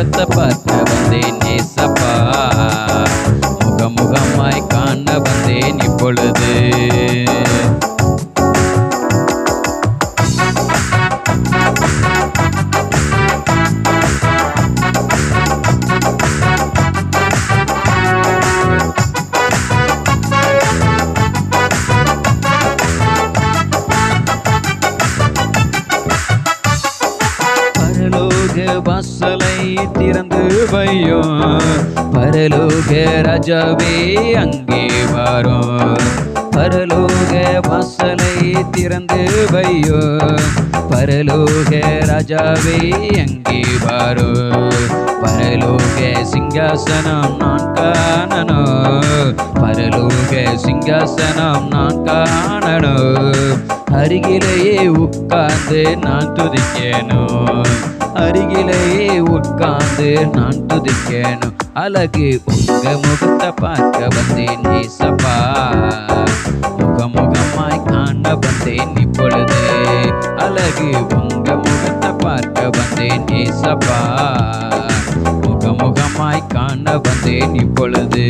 முகத்தை பார்க்க வந்தேன் ஏசப்பா, முகமுகமாய் காண வந்தேன் இப்பொழுது. வாசலை திறந்து வையோ, பரலோக ராஜாவே அங்கே வாரும். பரலோக வாசலை திறந்து வையோ, பரலோக ராஜாவே அங்கே வாரோ. பரலோக சிங்காசனம் நான் காணனோ, பரலோக சிங்காசனம் நான் காணனோ. அருகிலேயே உட்கார்ந்து நான் துதிக்கணும், அருகிலேயே உட்கார்ந்து நான் துதிக்கணும். அழகு உங்க முகத்தை பார்க்க வந்தேன் ஏசப்பா, முகமுகமாய் காண வந்தேன் இப்பொழுது. அழகு உங்க முகத்தை பார்க்க வந்தேன் ஏசப்பா, முகமுகமாய் காண வந்தேன் இப்பொழுது.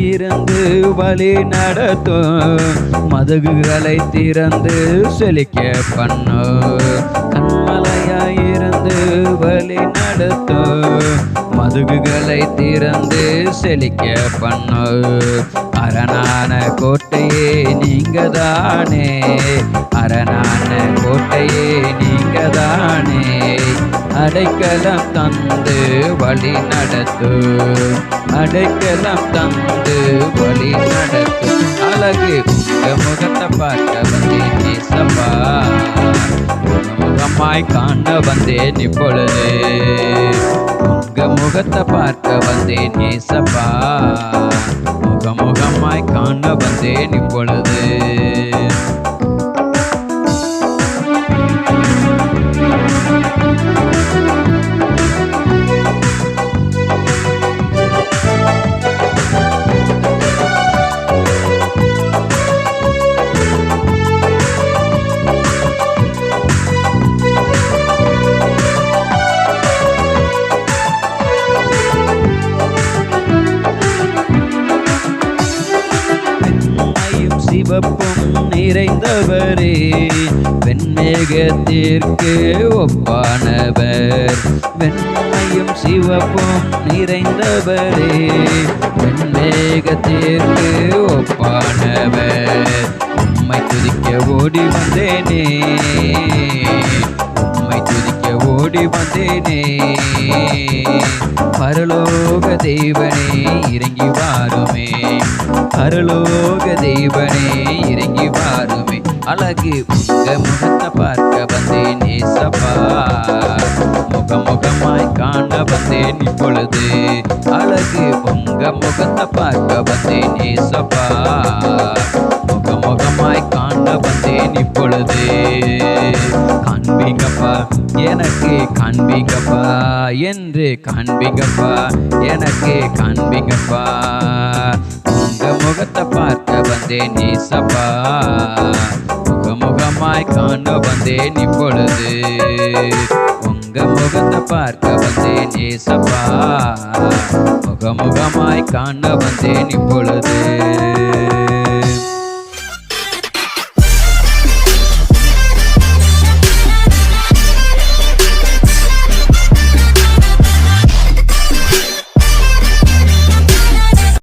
இருந்து வழி நடத்தும், மதகுகளை திறந்து செழிக்க பண்ணும். கண்மலையாயிருந்து வழி நடத்தும், மதகுகளை திறந்து செழிக்க பண்ணும். அரணான கோட்டையே நீங்க தானே, அரணான கோட்டையே நீங்க தானே. அடைக்கலம் தந்து வழி நடத்து, அடைக்கலம் தந்து வழி நடத்து. அழகு உங்க முகத்தை பார்க்க வந்தேன் ஏசப்பா, முகமுகமாய் காண வந்தேன் இப்பொழுது. உங்க முகத்தை பார்க்க வந்தேன் ஏசப்பா, முகமுகமாய் காண வந்தேன் இப்பொழுது. சிவப்பும் நிறைந்தவரே, வெண்மேகத்திற்கு ஒப்பானவர். வெண்மையும் சிவப்பும் நிறைந்தவரே, வெண்மேகத்திற்கு ஒப்பானவர். உம்மை துதிக்க ஓடி வந்தேனே, உம்மை துதிக்க ஓடி வந்தேனே. பரலோக தேவனே இறங்கி வாருமே, பரலோக தேவனே இறங்கி வாருமே. அழகு உங்க முகத்தை பார்க்க வந்தேன் ஏசப்பா, முகமுகமாய் காண வந்தேன் இப்பொழுது. அழகு உங்க முகத்தை பார்க்க வந்தேன் ஏசப்பா, முகமுகமாய் காண வந்தேன் இப்பொழுது. காண்பீங்கப்பா எனக்கு காண்பீங்கப்பா என்று காண்பீங்கப்பா எனக்கு காண்பீங்கப்பா. உங்க முகத்தை பார்க்க வந்தேன் ஏசப்பா, முகமுகமாய் காண வந்தேன் இப்பொழுது. உங்க முகத்தை பார்க்க வந்தேன் ஏசப்பா, முகமுகமாய் காண வந்தேன் இப்பொழுது.